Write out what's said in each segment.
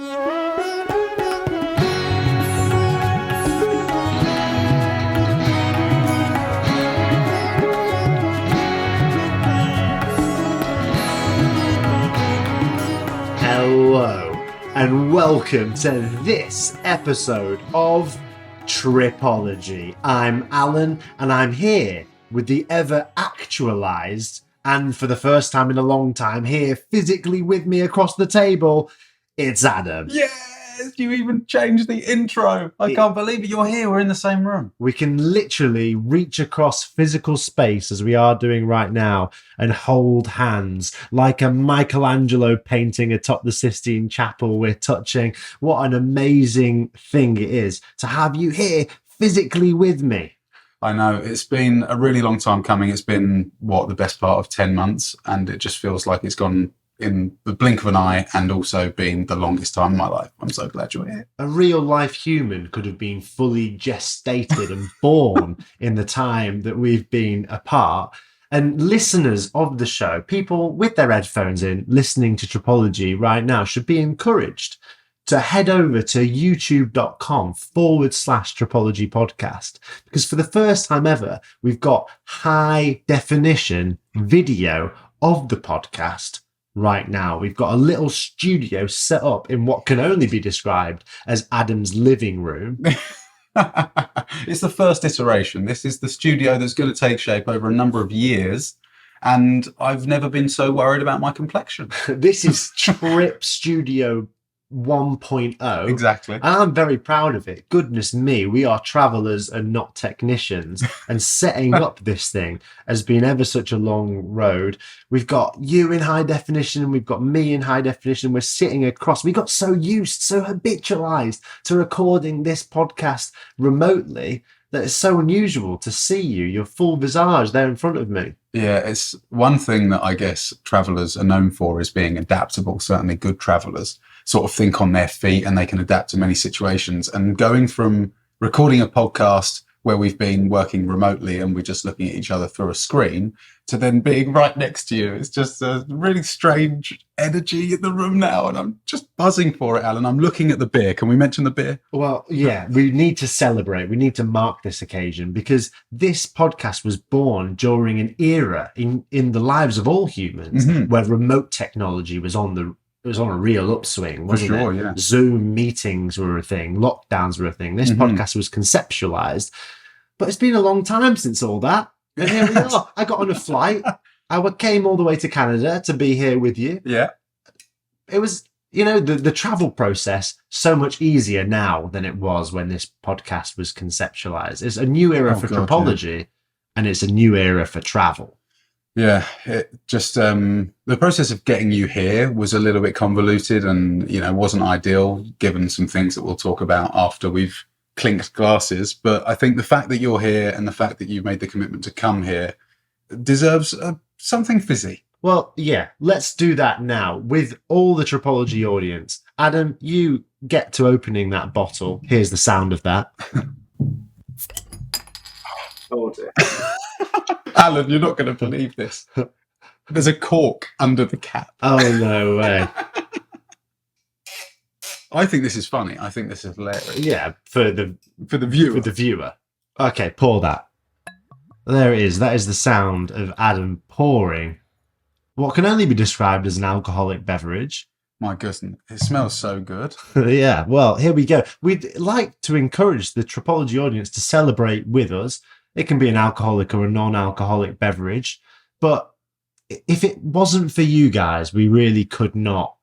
Hello, and welcome to this episode of Tripology. I'm Alun, and I'm here with the ever-actualised, and for the first time in a long time, here physically with me across the table, it's Adam. Yes, you even changed the intro. I can't believe it. You're here. We're in the same room. We can literally reach across physical space as we are doing right now and hold hands like a Michelangelo painting atop the Sistine Chapel we're touching. What an amazing thing it is to have you here physically with me. I know. It's been a really long time coming. It's been, the best part of 10 months. And it just feels like it's gone in the blink of an eye and also been the longest time in my life. I'm so glad you're here. A real life human could have been fully gestated and born in the time that we've been apart. And listeners of the show, people with their headphones in, listening to Tripology right now, should be encouraged to head over to youtube.com/Tripology Podcast, because for the first time ever, we've got high definition video of the podcast right now. We've got a little studio set up in what can only be described as Adam's living room. It's the first iteration. This is the studio that's going to take shape over a number of years. And I've never been so worried about my complexion. This is Trip Studio 1.0. Exactly. And I'm very proud of it. Goodness me, we are travellers and not technicians. And setting up this thing has been ever such a long road. We've got you in high definition and we've got me in high definition. We're sitting across. We got so habitualised to recording this podcast remotely that it's so unusual to see you, your full visage there in front of me. Yeah, it's one thing that I guess travellers are known for is being adaptable. Certainly good travellers sort of think on their feet and they can adapt to many situations. And going from recording a podcast where we've been working remotely and we're just looking at each other through a screen to then being right next to you, it's just a really strange energy in the room now. And I'm just buzzing for it, Alan. I'm looking at the beer. Can we mention the beer? Well, yeah, we need to celebrate. We need to mark this occasion because this podcast was born during an era in the lives of all humans where remote technology was on a real upswing, wasn't it? Yeah. Zoom meetings were a thing, lockdowns were a thing. This podcast was conceptualized, but it's been a long time since all that. And here we are. I got on a flight. I came all the way to Canada to be here with you. Yeah. It was, the travel process so much easier now than it was when this podcast was conceptualized. It's a new era for Tripology, and it's a new era for travel. Yeah, it just the process of getting you here was a little bit convoluted and, wasn't ideal given some things that we'll talk about after we've clinked glasses. But I think the fact that you're here and the fact that you made the commitment to come here deserves something fizzy. Well, yeah, let's do that now with all the Tripology audience. Adam, you get to opening that bottle. Here's the sound of that. Oh, dear. Alan, you're not going to believe this. There's a cork under the cap. Oh, no way. I think this is funny. I think this is hilarious. Yeah, for the viewer. For the viewer. Okay, pour that. There it is. That is the sound of Adam pouring what can only be described as an alcoholic beverage. My goodness, it smells so good. Yeah, well, here we go. We'd like to encourage the Tripology audience to celebrate with us. It can be an alcoholic or a non-alcoholic beverage. But if it wasn't for you guys, we really could not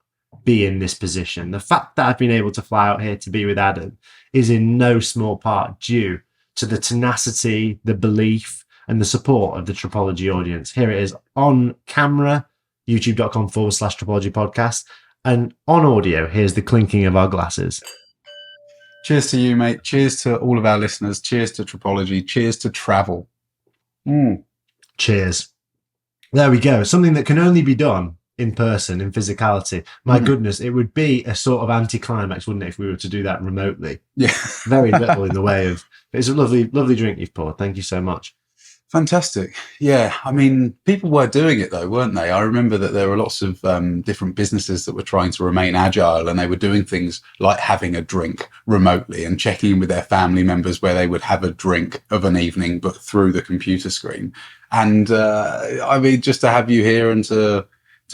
be in this position. The fact that I've been able to fly out here to be with Adam is in no small part due to the tenacity, the belief, and the support of the Tripology audience. Here it is on camera, youtube.com/Tripology Podcast. And on audio, here's the clinking of our glasses. Cheers to you, mate. Cheers to all of our listeners. Cheers to Tripology. Cheers to travel. Cheers. There we go. Something that can only be done in person, in physicality. My goodness, it would be a sort of anticlimax, wouldn't it, if we were to do that remotely? Yeah. Very little in the way of... It's a lovely, lovely drink you've poured. Thank you so much. Fantastic. Yeah. I mean, people were doing it though, weren't they? I remember that there were lots of different businesses that were trying to remain agile, and they were doing things like having a drink remotely and checking in with their family members where they would have a drink of an evening, but through the computer screen. And I mean, just to have you here and to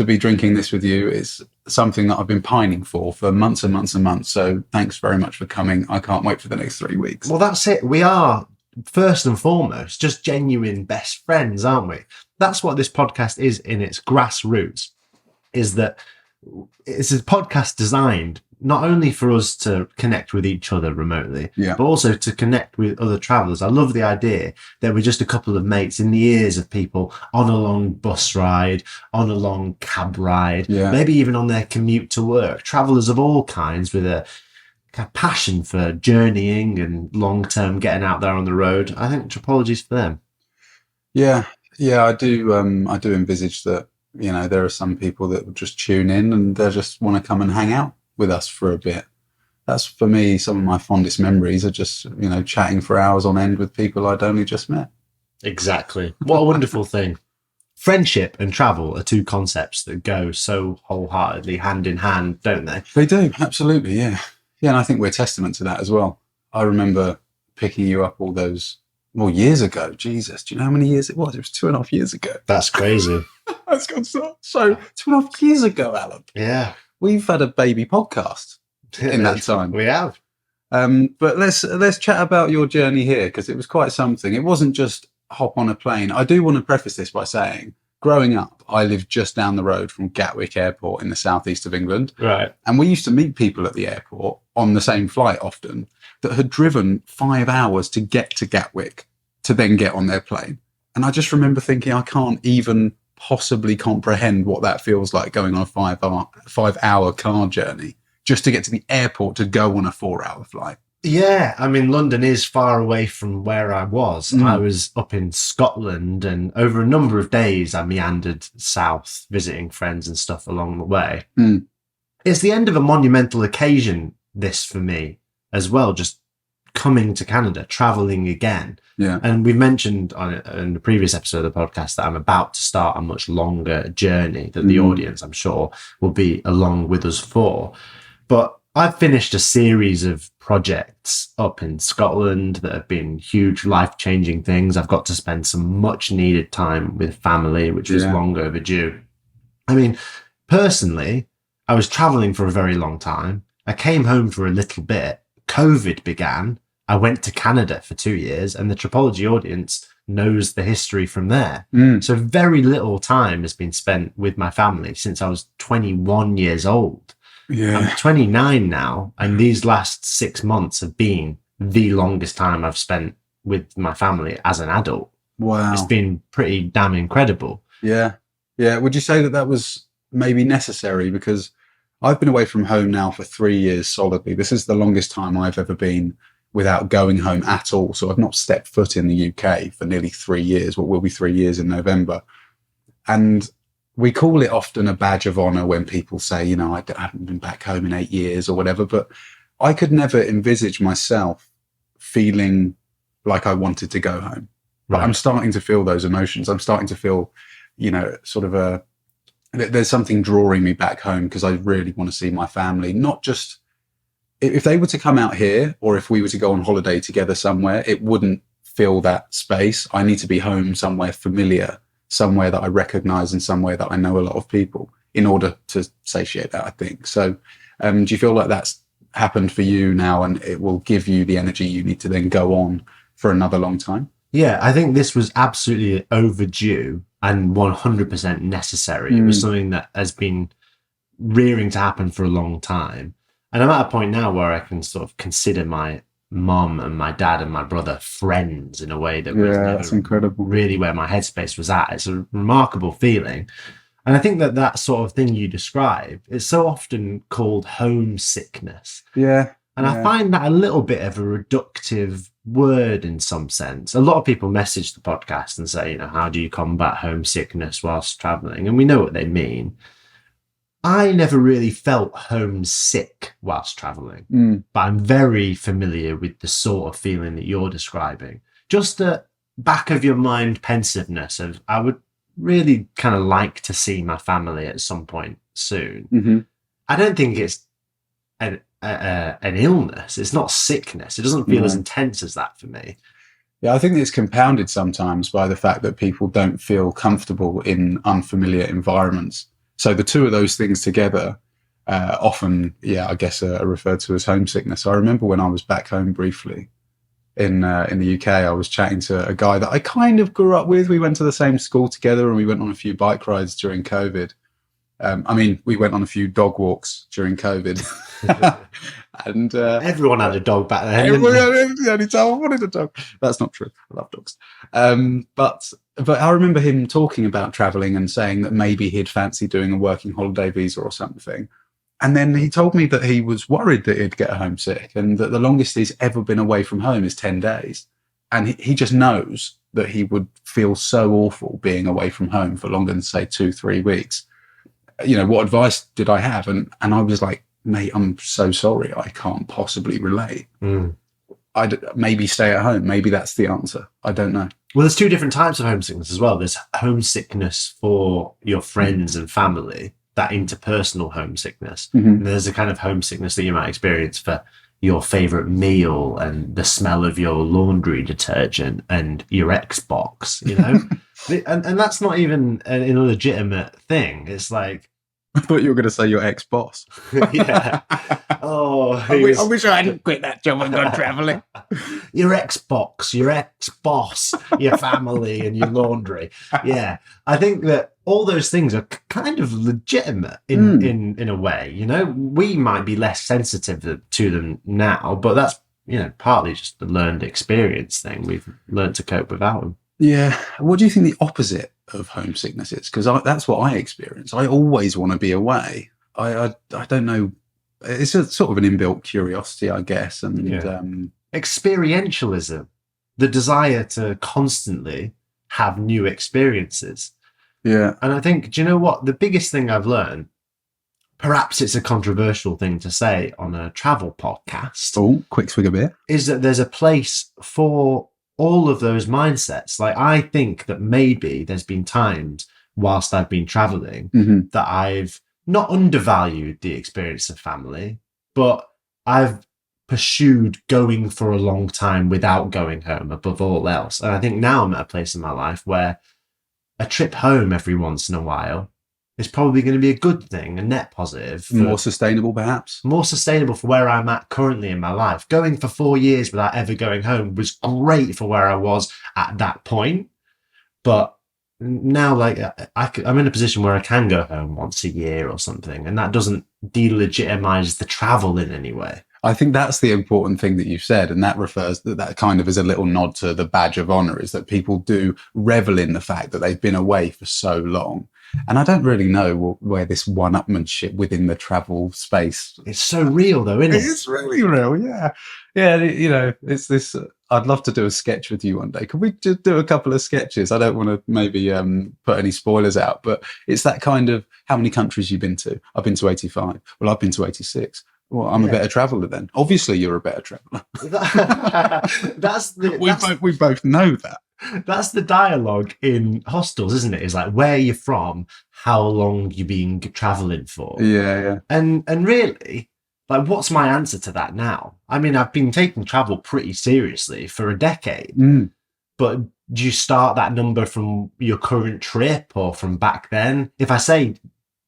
be drinking this with you is something that I've been pining for months and months and months. So thanks very much for coming. I can't wait for the next 3 weeks. Well, that's it. We are, first and foremost, just genuine best friends, aren't we? That's what this podcast is in its grassroots, is that it's a podcast designed not only for us to connect with each other remotely, but also to connect with other travelers. I love the idea that we're just a couple of mates in the ears of people on a long bus ride, on a long cab ride, maybe even on their commute to work. Travelers of all kinds with a passion for journeying and long-term getting out there on the road. I think Tripology's for them. Yeah, I do envisage that, you know, there are some people that would just tune in and they just want to come and hang out with us for a bit. That's, for me, some of my fondest memories are just, you know, chatting for hours on end with people I'd only just met. Exactly. What a wonderful thing. Friendship and travel are two concepts that go so wholeheartedly hand in hand, don't they? They do, absolutely, yeah. Yeah, and I think we're testament to that as well. I remember picking you up all those, years ago. Jesus, do you know how many years it was? It was 2.5 years ago. That's crazy. That's gone so 2.5 years ago, Alan. Yeah. We've had a baby podcast in that time. We have. But let's chat about your journey here, because it was quite something. It wasn't just hop on a plane. I do want to preface this by saying, growing up, I lived just down the road from Gatwick Airport in the southeast of England. Right. And we used to meet people at the airport on the same flight often that had driven 5 hours to get to Gatwick to then get on their plane. And I just remember thinking, I can't even possibly comprehend what that feels like, going on a 5 hour car journey just to get to the airport to go on a 4-hour flight. Yeah, I mean, London is far away from where I was. I was up in Scotland, and over a number of days I meandered south, visiting friends and stuff along the way. It's the end of a monumental occasion, this, for me as well, just coming to Canada, traveling again. Yeah. And we've mentioned in the previous episode of the podcast that I'm about to start a much longer journey that the audience, I'm sure, will be along with us for. But I've finished a series of projects up in Scotland that have been huge, life-changing things. I've got to spend some much-needed time with family, which was long overdue. I mean, personally, I was traveling for a very long time. I came home for a little bit. COVID began. I went to Canada for 2 years, and the Tripology audience knows the history from there. So very little time has been spent with my family since I was 21 years old. Yeah. I'm 29 now, and these last 6 months have been the longest time I've spent with my family as an adult. Wow. It's been pretty damn incredible. Yeah. Yeah. Would you say that that was maybe necessary? Because I've been away from home now for 3 years solidly. This is the longest time I've ever been without going home at all. So I've not stepped foot in the UK for nearly 3 years, what will be 3 years in November. And we call it often a badge of honor when people say, you know, I haven't been back home in 8 years or whatever, but I could never envisage myself feeling like I wanted to go home. But I'm starting to feel those emotions. I'm starting to feel, you know, sort of there's something drawing me back home, because I really want to see my family. Not just, if they were to come out here, or if we were to go on holiday together somewhere, it wouldn't fill that space. I need to be home somewhere familiar, somewhere that I recognize, and somewhere that I know a lot of people, in order to satiate that, I think. So do you feel like that's happened for you now, and it will give you the energy you need to then go on for another long time? Yeah, I think this was absolutely overdue and 100% necessary. It was something that has been rearing to happen for a long time. And I'm at a point now where I can sort of consider my mum and my dad and my brother friends in a way that was that's incredible. Really where my headspace was at. It's a remarkable feeling. And I think that sort of thing you describe is so often called homesickness. Yeah. And I find that a little bit of a reductive word in some sense. A lot of people message the podcast and say, you know, how do you combat homesickness whilst traveling? And we know what they mean. I never really felt homesick whilst traveling, but I'm very familiar with the sort of feeling that you're describing. Just that back of your mind pensiveness of, I would really kind of like to see my family at some point soon. Mm-hmm. I don't think it's an illness. It's not sickness. It doesn't feel as intense as that for me. Yeah, I think it's compounded sometimes by the fact that people don't feel comfortable in unfamiliar environments. So the two of those things together often, I guess, are referred to as homesickness. I remember when I was back home briefly in the UK, I was chatting to a guy that I kind of grew up with. We went to the same school together and we went on a few bike rides during COVID. We went on a few dog walks during COVID. And everyone had a dog back then. The only time I wanted a dog. That's not true. I love dogs. But I remember him talking about traveling and saying that maybe he'd fancy doing a working holiday visa or something. And then he told me that he was worried that he'd get homesick and that the longest he's ever been away from home is 10 days. And he just knows that he would feel so awful being away from home for longer than, say, 2-3 weeks. What advice did I have? And I was like, mate, I'm so sorry. I can't possibly relate. Maybe stay at home. Maybe that's the answer. I don't know. Well, there's two different types of homesickness as well. There's homesickness for your friends and family, that interpersonal homesickness. Mm-hmm. And there's a kind of homesickness that you might experience for your favorite meal and the smell of your laundry detergent and your Xbox, and that's not even an illegitimate thing. It's like, I thought you were going to say your ex-boss. Yeah. Oh, I wish I hadn't quit that job and gone travelling. Your Xbox, your ex-boss, your family, and your laundry. Yeah, I think that all those things are kind of legitimate in a way. We might be less sensitive to them now, but that's partly just the learned experience thing. We've learned to cope without them. Yeah. What do you think the opposite of homesickness is? Because that's what I experience. I always want to be away. I don't know. It's a sort of an inbuilt curiosity, I guess. And experientialism, the desire to constantly have new experiences. Yeah. And I think, do you know what? The biggest thing I've learned, perhaps it's a controversial thing to say on a travel podcast. Oh, quick swig of beer. Is that there's a place for all of those mindsets. Like, I think that maybe there's been times whilst I've been traveling that I've not undervalued the experience of family, but I've pursued going for a long time without going home above all else. And I think now I'm at a place in my life where a trip home every once in a while is probably going to be a good thing, a net positive. More sustainable, perhaps? More sustainable for where I'm at currently in my life. Going for 4 years without ever going home was great for where I was at that point. But now, like, I'm in a position where I can go home once a year or something, and that doesn't delegitimize the travel in any way. I think that's the important thing that you've said, and that kind of is a little nod to the badge of honor, is that people do revel in the fact that they've been away for so long. And I don't really know where this one-upmanship within the travel space. It's so real, though, isn't it? It's really real, yeah. Yeah, it's this. I'd love to do a sketch with you one day. Could we just do a couple of sketches? I don't want to maybe put any spoilers out, but it's that kind of, how many countries you've been to? I've been to 85. Well, I've been to 86. Well, I'm a better traveller then. Obviously, you're a better traveller. We both know that. That's the dialogue in hostels, isn't it? It's like, where you're from, how long you been travelling for. Yeah. And really, like, what's my answer to that now? I mean, I've been taking travel pretty seriously for a decade. But do you start that number from your current trip or from back then? If I say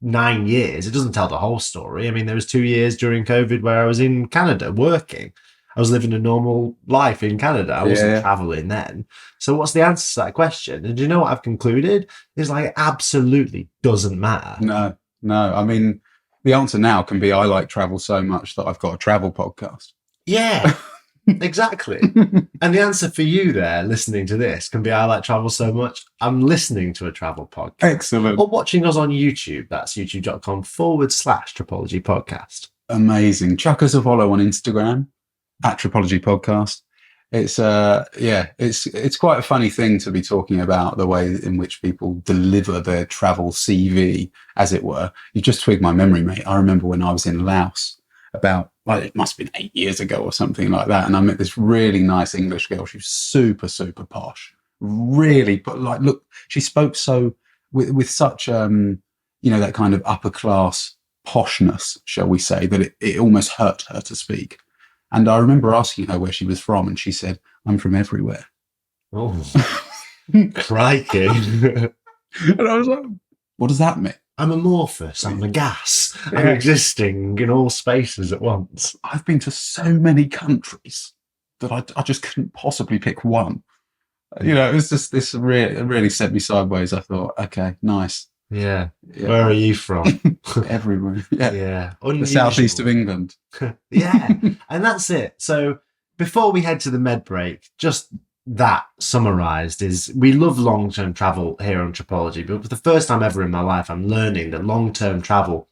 9 years, it doesn't tell the whole story. I mean, there was 2 years during COVID where I was in Canada working. I was living a normal life in Canada. I wasn't traveling then. So what's the answer to that question? And do you know what I've concluded? It's like, it absolutely doesn't matter. No. I mean, the answer now can be, I like travel so much that I've got a travel podcast. Yeah, exactly. And the answer for you there, listening to this, can be, I like travel so much, I'm listening to a travel podcast. Excellent. Or watching us on YouTube. That's youtube.com/tripology podcast. Amazing. Chuck us a follow on Instagram at Tripology Podcast. It's it's quite a funny thing to be talking about the way in which people deliver their travel CV, as it were. You just twigged my memory, mate. I remember when I was in Laos about, well, it must have been 8 years ago or something like that, and I met this really nice English girl. She was super, super posh. really, but like, look, she spoke so with such, that kind of upper class poshness, shall we say, that it almost hurt her to speak. And I remember asking her where she was from, and she said, "I'm from everywhere." Oh, crikey. And I was like, what does that mean? I'm amorphous. I'm a gas. I'm existing in all spaces at once. I've been to so many countries that I just couldn't possibly pick one. It was just this really, really sent me sideways. I thought, okay, nice. Yeah. Where are you from? Everywhere. Yeah. Unusual. The southeast of England. Yeah. And that's it. So before we head to the med break, just that summarized is we love long-term travel here on Tripology, but for the first time ever in my life, I'm learning that long-term travel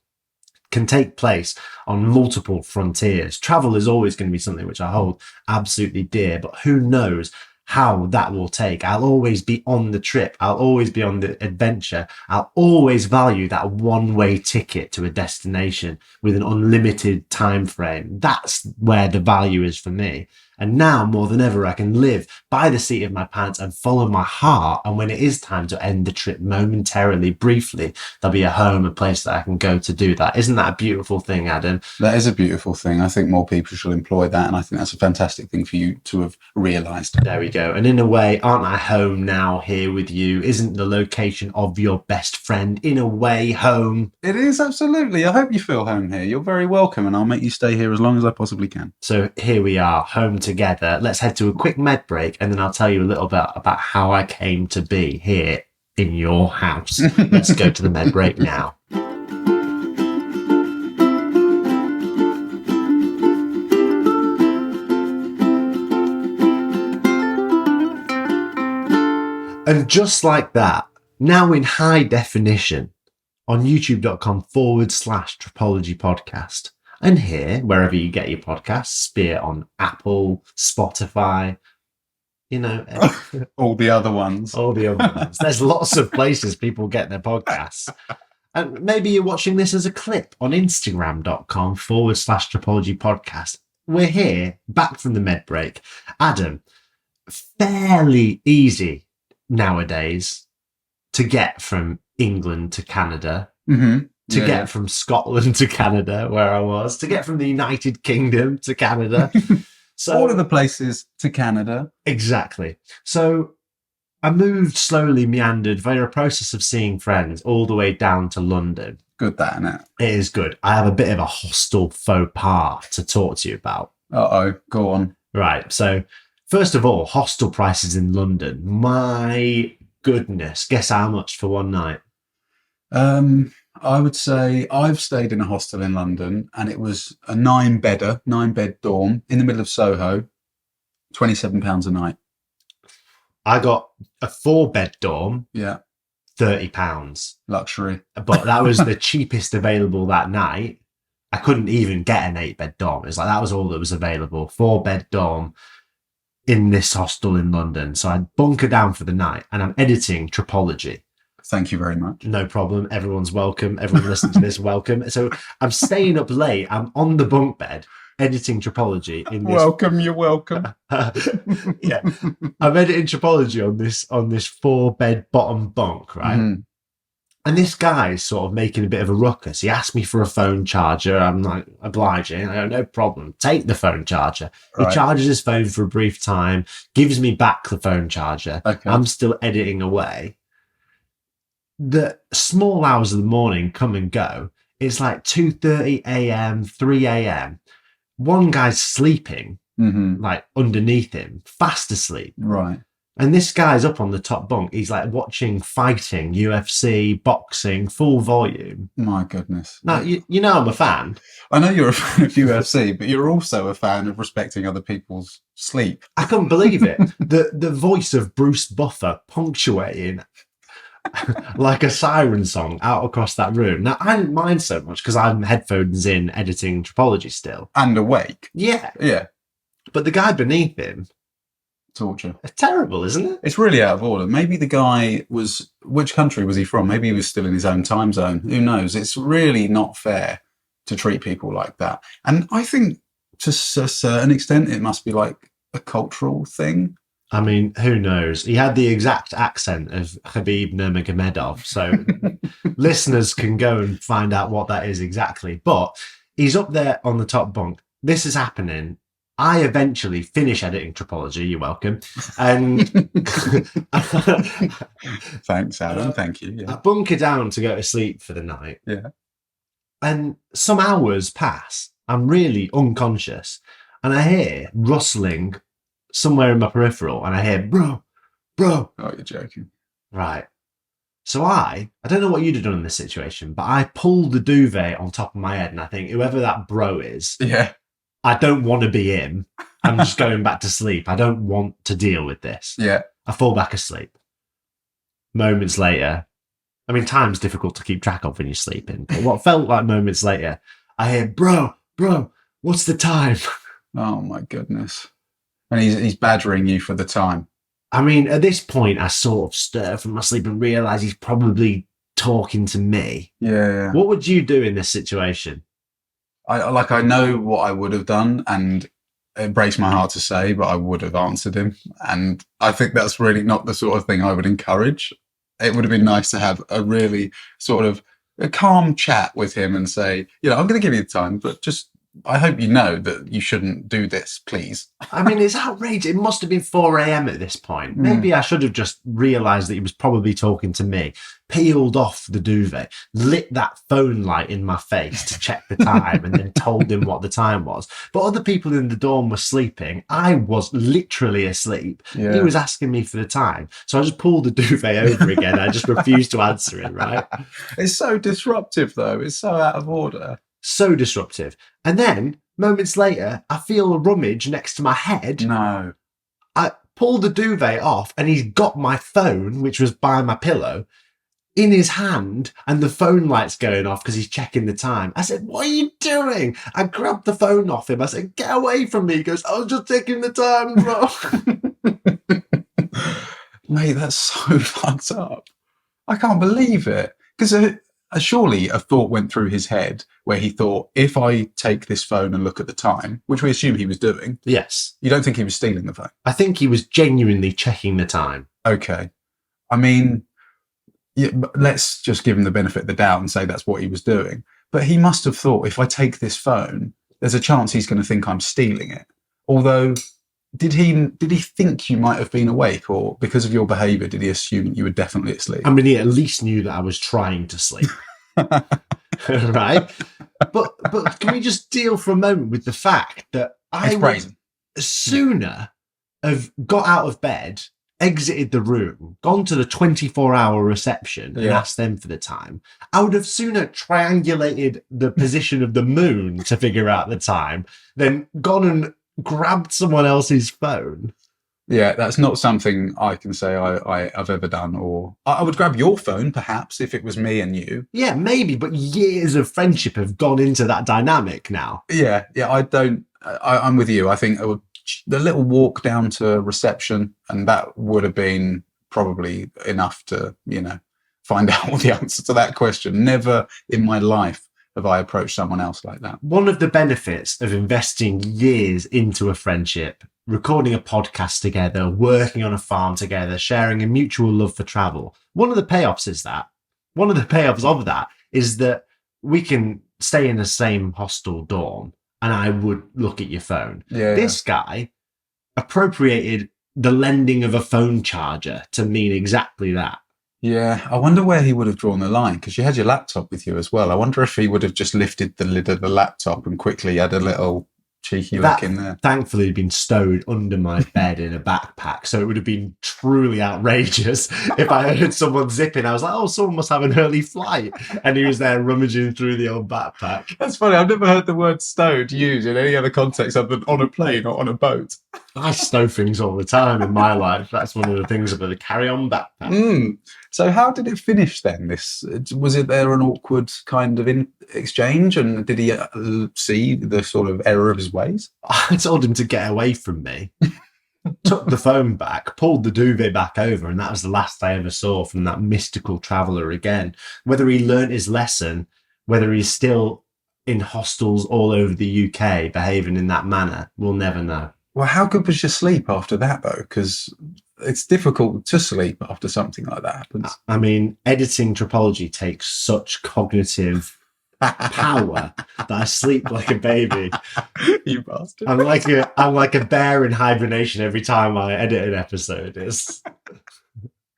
can take place on multiple frontiers. Travel is always going to be something which I hold absolutely dear, but who knows how that will take. I'll always be on the trip. I'll always be on the adventure. I'll always value that one-way ticket to a destination with an unlimited time frame. That's where the value is for me. And now more than ever, I can live by the seat of my pants and follow my heart. And when it is time to end the trip momentarily, briefly, there'll be a home, a place that I can go to do that. Isn't that a beautiful thing, Adam? That is a beautiful thing. I think more people should employ that. And I think that's a fantastic thing for you to have realised. There we go. And in a way, aren't I home now here with you? Isn't the location of your best friend in a way home? It is, absolutely. I hope you feel home here. You're very welcome, and I'll make you stay here as long as I possibly can. So here we are, home together. Let's head to a quick med break, and then I'll tell you a little bit about how I came to be here in your house. Let's go to the med break now. And just like that, now in high definition on youtube.com/tripology podcast. And here, wherever you get your podcasts, be it on Apple, Spotify, all the other ones. All the other ones. There's lots of places people get their podcasts. And maybe you're watching this as a clip on Instagram.com/tripology podcast. We're here, back from the med break. Adam, fairly easy nowadays to get from England to Canada. Mm-hmm. To get from Scotland to Canada, where I was, to get from the United Kingdom to Canada. So all of the places to Canada. Exactly. So I moved slowly, meandered via a process of seeing friends all the way down to London. Good, that, isn't it? It is good. I have a bit of a hostel faux pas to talk to you about. Uh-oh, go on. Right. So first of all, hostel prices in London. My goodness. Guess how much for one night? I would say I've stayed in a hostel in London, and it was a 9-bed dorm in the middle of Soho, £27 a night. I got a 4-bed dorm. Yeah. £30. Luxury. But that was the cheapest available that night. I couldn't even get an 8-bed dorm. It's like that was all that was available. 4-bed dorm in this hostel in London. So I bunker down for the night, and I'm editing Tripology. Thank you very much. No problem. Everyone's welcome. Everyone listening to this, welcome. So I'm staying up late. I'm on the bunk bed editing Tripology. Welcome, you're welcome. Yeah. I'm editing Tripology on this 4-bed bottom bunk, right? Mm. And this guy's sort of making a bit of a ruckus. He asked me for a phone charger. I'm like, obliging. I go, no problem. Take the phone charger. Right. He charges his phone for a brief time, gives me back the phone charger. Okay. I'm still editing away. The small hours of the morning come and go. It's like 2:30 a.m., 3 a.m. One guy's sleeping, like underneath him, fast asleep. Right. And this guy's up on the top bunk. He's like watching fighting, UFC, boxing, full volume. My goodness. Now, you know I'm a fan. I know you're a fan of UFC, but you're also a fan of respecting other people's sleep. I couldn't believe it. The voice of Bruce Buffer punctuating like a siren song out across that room. Now, I didn't mind so much because I'm headphones in editing Tripology still. And awake. Yeah. Yeah. But the guy beneath him... Torture. It's terrible, isn't it? It's really out of order. Maybe the guy was... Which country was he from? Maybe he was still in his own time zone. Who knows? It's really not fair to treat people like that. And I think to a certain extent, it must be like a cultural thing. I mean, who knows? He had the exact accent of Khabib Nurmagomedov, so listeners can go and find out what that is exactly. But he's up there on the top bunk. This is happening. I eventually finish editing Tripology. You're welcome. And Thanks, Alan. Thank you. I Yeah. bunker down to go to sleep for the night. Yeah. And some hours pass. I'm really unconscious. And I hear rustling somewhere in my peripheral. And I hear, bro. Oh, you're joking. Right. So I don't know what you'd have done in this situation, but I pulled the duvet on top of my head. And I think whoever that bro is, Yeah. I don't want to be him. I'm just going back to sleep. I don't want to deal with this. Yeah. I fall back asleep. Moments later, I mean, time's difficult to keep track of when you're sleeping, but what felt like moments later, I hear, bro, what's the time? Oh my goodness. And he's badgering you for the time. I mean, at this point, I sort of stir from my sleep and realise he's probably talking to me. Yeah. What would you do in this situation? I know what I would have done, and it breaks my heart to say, but I would have answered him. And I think that's really not the sort of thing I would encourage. It would have been nice to have a really sort of a calm chat with him and say, I'm going to give you the time, but just, I hope you know that you shouldn't do this, please. I mean, it's outrageous. It must have been 4 a.m. at this point. Maybe I should have just realised that he was probably talking to me, peeled off the duvet, lit that phone light in my face to check the time, and then told him what the time was. But other people in the dorm were sleeping. I was literally asleep. Yeah. He was asking me for the time. So I just pulled the duvet over again. I just refused to answer it, right? It's so disruptive, though. It's so out of order. So disruptive. And then, moments later, I feel a rummage next to my head. No. I pull the duvet off and he's got my phone, which was by my pillow, in his hand, and the phone light's going off because he's checking the time. I said, what are you doing? I grabbed the phone off him. I said, get away from me. He goes, I was just checking the time, bro. Mate, that's so fucked up. I can't believe it. Because surely a thought went through his head where he thought, if I take this phone and look at the time, which we assume he was doing. Yes. You don't think he was stealing the phone? I think he was genuinely checking the time. Okay. I mean, but let's just give him the benefit of the doubt and say that's what he was doing. But he must have thought, if I take this phone, there's a chance he's going to think I'm stealing it. Although, did he think you might have been awake, or because of your behaviour, did he assume you were definitely asleep? I mean, he at least knew that I was trying to sleep. Right? But can we just deal for a moment with the fact that I would sooner have got out of bed, exited the room, gone to the 24-hour reception and asked them for the time. I would have sooner triangulated the position of the moon to figure out the time than gone and grabbed someone else's phone. Yeah, that's not something I can say I've ever done. Or I would grab your phone, perhaps, if it was me and you. Yeah, maybe, but years of friendship have gone into that dynamic now. Yeah, I'm with you. I think the little walk down to reception, and that would have been probably enough to, find out the answer to that question. Never in my life have I approached someone else like that. One of the benefits of investing years into a friendship, recording a podcast together, working on a farm together, sharing a mutual love for travel, one of the payoffs of that is that we can stay in the same hostel dorm and I would look at your phone. This guy appropriated the lending of a phone charger to mean exactly that. Yeah, I wonder where he would have drawn the line, because you had your laptop with you as well. I wonder if he would have just lifted the lid of the laptop and quickly had a little cheeky look in there. Thankfully, had been stowed under my bed in a backpack, so it would have been truly outrageous if I heard someone zipping. I was like, oh, someone must have an early flight, and he was there rummaging through the old backpack. That's funny. I've never heard the word stowed used in any other context other than on a plane or on a boat. I stow things all the time in my life. That's one of the things about the carry-on backpack. So how did it finish then? Was it there an awkward kind of exchange, and did he see the sort of error of his ways? I told him to get away from me, took the phone back, pulled the duvet back over, and that was the last I ever saw from that mystical traveller again. Whether he learnt his lesson, whether he's still in hostels all over the UK behaving in that manner, we'll never know. Well, how good was your sleep after that, though? Because it's difficult to sleep after something like that happens. I mean, editing Tripology takes such cognitive power that I sleep like a baby. You bastard. I'm like a bear in hibernation every time I edit an episode.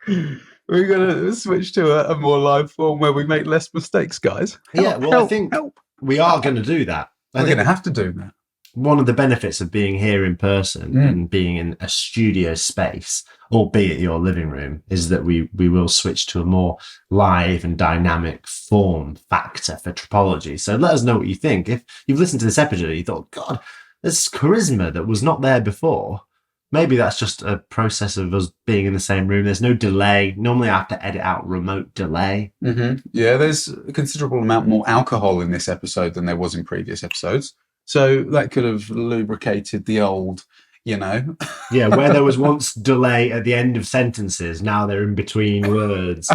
We're going to switch to a more live form where we make less mistakes, guys. I think we are going to do that. We're going to have to do that. One of the benefits of being here in person and being in a studio space, albeit your living room, is that we will switch to a more live and dynamic form factor for Tripology. So let us know what you think. If you've listened to this episode and you thought, God, there's charisma that was not there before, maybe that's just a process of us being in the same room. There's no delay. Normally I have to edit out remote delay. Mm-hmm. Yeah, there's a considerable amount more alcohol in this episode than there was in previous episodes. So that could have lubricated the old, Yeah, where there was once delay at the end of sentences, now they're in between words.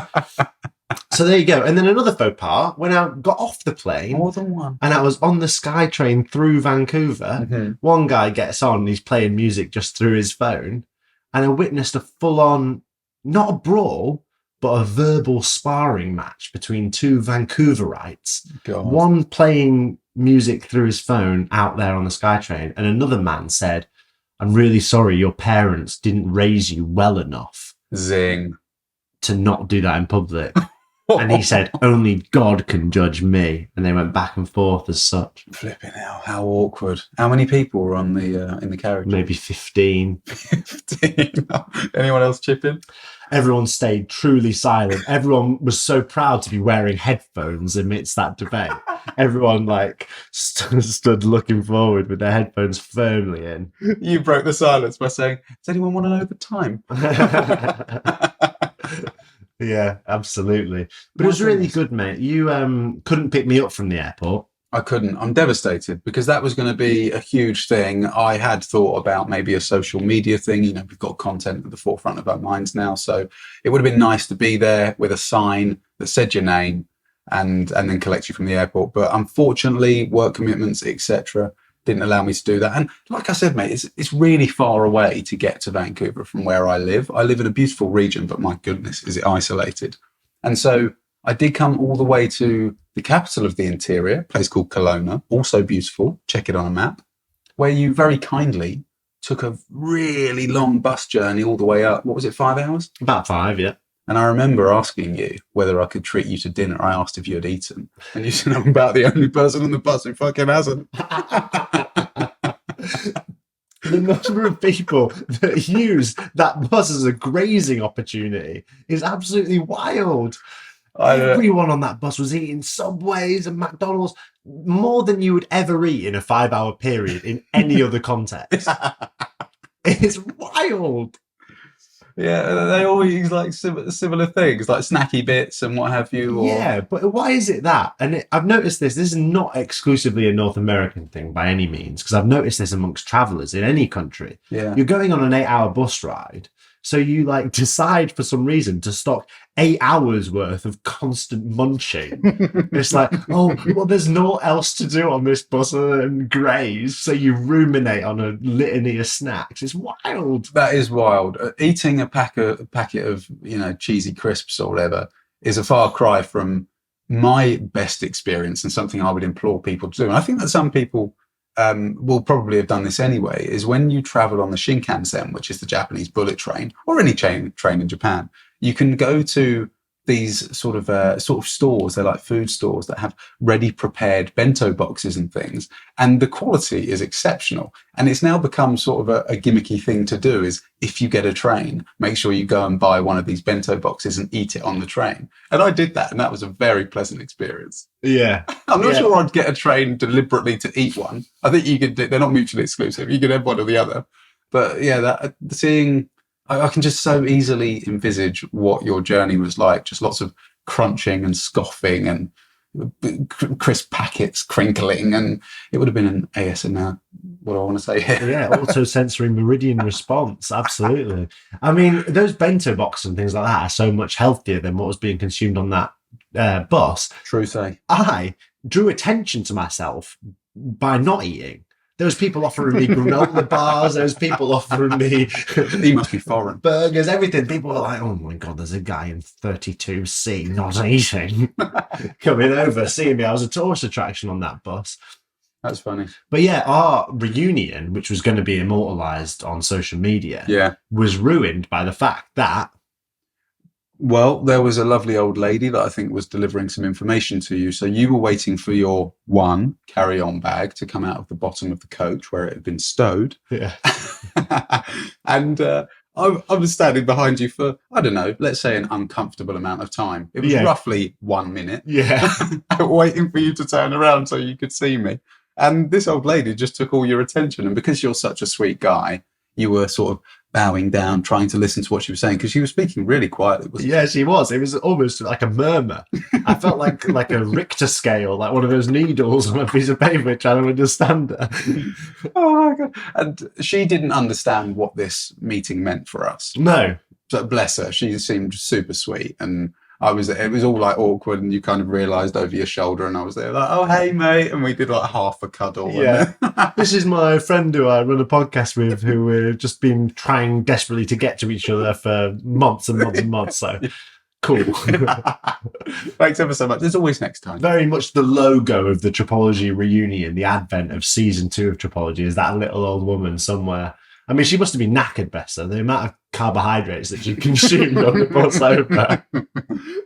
So there you go. And then another faux pas, when I got off the plane, more than one, and I was on the SkyTrain through Vancouver, one guy gets on and he's playing music just through his phone, and I witnessed a full-on, not a brawl, but a verbal sparring match between two Vancouverites. God. One playing music through his phone out there on the SkyTrain, and another man said, "I'm really sorry your parents didn't raise you well enough zing to not do that in public." And he said, "Only God can judge me." And they went back and forth as such. Flipping hell, how awkward. How many people were on the in the carriage? Maybe 15. 15. Anyone else chip in? Everyone stayed truly silent. Everyone was so proud to be wearing headphones amidst that debate. Everyone stood looking forward with their headphones firmly in. You broke the silence by saying, "Does anyone want to know the time?" Yeah, absolutely. But it was really good, mate. You couldn't pick me up from the airport. I couldn't. I'm devastated because that was going to be a huge thing. I had thought about maybe a social media thing. We've got content at the forefront of our minds now. So it would have been nice to be there with a sign that said your name and then collect you from the airport. But unfortunately, work commitments, etc., didn't allow me to do that. And like I said, mate, it's really far away to get to Vancouver from where I live. I live in a beautiful region, but my goodness, is it isolated. And so I did come all the way to the capital of the interior, a place called Kelowna, also beautiful. Check it on a map, where you very kindly took a really long bus journey all the way up. What was it, 5 hours? About 5, yeah. And I remember asking you whether I could treat you to dinner. I asked if you had eaten. And you said, I'm about the only person on the bus who fucking hasn't. The number of people that use that bus as a grazing opportunity is absolutely wild. Everyone on that bus was eating Subways and McDonald's more than you would ever eat in a 5-hour period in any other context. It's wild. Yeah, they all use like similar things, like snacky bits and what have you. Yeah, but why is it that? And I've noticed this is not exclusively a North American thing by any means, because I've noticed this amongst travellers in any country. Yeah. You're going on an 8-hour bus ride, so you decide for some reason to stock 8 hours worth of constant munching. It's like, oh, well, there's no else to do on this bus other than graze, so you ruminate on a litany of snacks. It's wild. That is wild. Eating a packet of cheesy crisps or whatever is a far cry from my best experience and something I would implore people to do. And I think that some people will probably have done this anyway, is when you travel on the Shinkansen, which is the Japanese bullet train, or any train in Japan, you can go to these sort of stores. They're like food stores that have ready prepared bento boxes and things, and the quality is exceptional. And it's now become sort of a gimmicky thing to do, is if you get a train, make sure you go and buy one of these bento boxes and eat it on the train. And I did that, and that was a very pleasant experience. Yeah. I'm not sure I'd get a train deliberately to eat one. I think you could, they're not mutually exclusive. You could have one or the other. But yeah, I can just so easily envisage what your journey was like. Just lots of crunching and scoffing and crisp packets crinkling, and it would have been an ASMR. What do I want to say here? Yeah, auto-sensory meridian response. Absolutely. I mean, those bento boxes and things like that are so much healthier than what was being consumed on that bus. True say. I drew attention to myself by not eating. There was people offering me granola bars. There was people offering me He must be foreign. burgers, everything. People were like, oh my God, there's a guy in 32C not eating coming over, seeing me. I was a tourist attraction on that bus. That's funny. But yeah, our reunion, which was going to be immortalized on social media, was ruined by the fact that... Well, there was a lovely old lady that I think was delivering some information to you. So you were waiting for your carry-on bag to come out of the bottom of the coach where it had been stowed. Yeah. And I was standing behind you for, I don't know, let's say an uncomfortable amount of time. It was roughly 1 minute. Yeah. Waiting for you to turn around so you could see me. And this old lady just took all your attention. And because you're such a sweet guy, you were sort of bowing down, trying to listen to what she was saying, because she was speaking really quietly. Yeah, she was. It was almost like a murmur. I felt like a Richter scale, like one of those needles on a piece of paper trying to understand her. Oh my God. And she didn't understand what this meeting meant for us. No. So bless her. She seemed super sweet. And it was all like awkward, and you kind of realised over your shoulder, and I was there like, oh, hey, mate. And we did like half a cuddle. Yeah. This is my friend who I run a podcast with, who we've just been trying desperately to get to each other for months and months and months. So cool. Thanks ever so much. There's always next time. Very much the logo of the Tripology reunion, the advent of season 2 of Tripology, is that little old woman somewhere. I mean, she must have been knackered, Bessa. The amount of carbohydrates that she consumed on the bus over.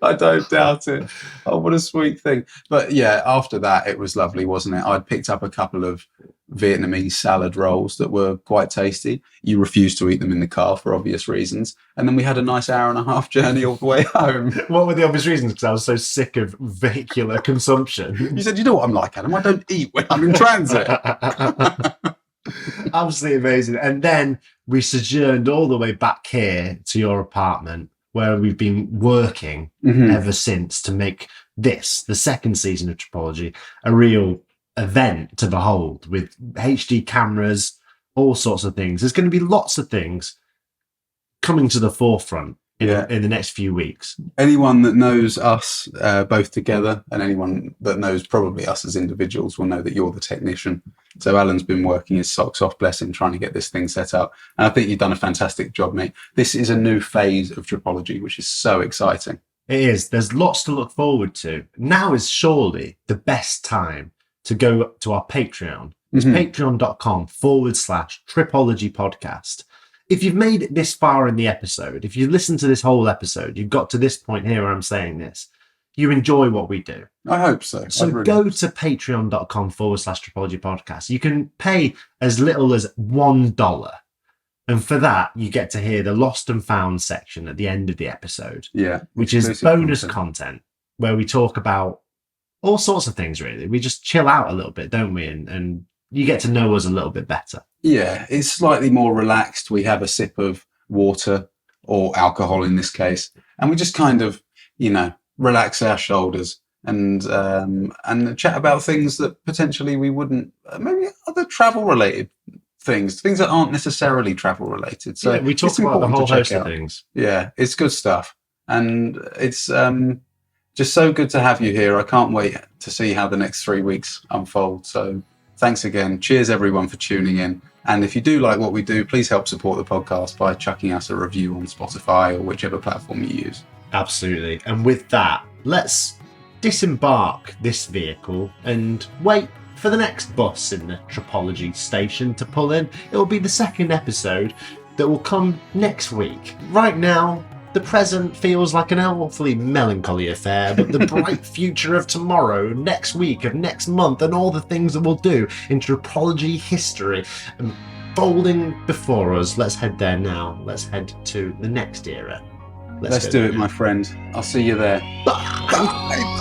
I don't doubt it. Oh, what a sweet thing. But yeah, after that, it was lovely, wasn't it? I'd picked up a couple of Vietnamese salad rolls that were quite tasty. You refused to eat them in the car for obvious reasons. And then we had a nice hour-and-a-half journey all the way home. What were the obvious reasons? Because I was so sick of vehicular consumption. You said, you know what I'm like, Adam? I don't eat when I'm in transit. Absolutely amazing. And then we sojourned all the way back here to your apartment, where we've been working ever since to make this, the second season of Tripology, a real event to behold, with HD cameras, all sorts of things. There's going to be lots of things coming to the forefront in the next few weeks. Anyone that knows us both together, and anyone that knows probably us as individuals, will know that you're the technician. So Alan's been working his socks off, bless him, trying to get this thing set up. And I think you've done a fantastic job, mate. This is a new phase of Tripology, which is so exciting. It is. There's lots to look forward to. Now is surely the best time to go to our Patreon. It's patreon.com/tripologypodcast. If you've made it this far in the episode, if you listened to this whole episode, you've got to this point here where I'm saying this, you enjoy what we do. I hope so. So go to patreon.com/tripologypodcast. You can pay as little as $1. And for that, you get to hear the Lost and Found section at the end of the episode. Yeah. Which is bonus content where we talk about all sorts of things, really. We just chill out a little bit, don't we? And you get to know us a little bit better. Yeah, it's slightly more relaxed. We have a sip of water, or alcohol in this case, and we just kind of, relax our shoulders and chat about things that potentially we wouldn't, maybe other travel related things that aren't necessarily travel related. So yeah, we talk about the whole host of things. Yeah, it's good stuff. And it's just so good to have you here. I can't wait to see how the next 3 weeks unfold. So thanks again. Cheers everyone for tuning in. And if you do like what we do, please help support the podcast by chucking us a review on Spotify or whichever platform you use. Absolutely. And with that, let's disembark this vehicle and wait for the next bus in the Tripology station to pull in. It will be the second episode that will come next week. Right now, the present feels like an awfully melancholy affair, but the bright future of tomorrow, next week, of next month, and all the things that we'll do in Tripology history folding before us. Let's head there now. Let's head to the next era. Let's do it, my friend. I'll see you there. Bye.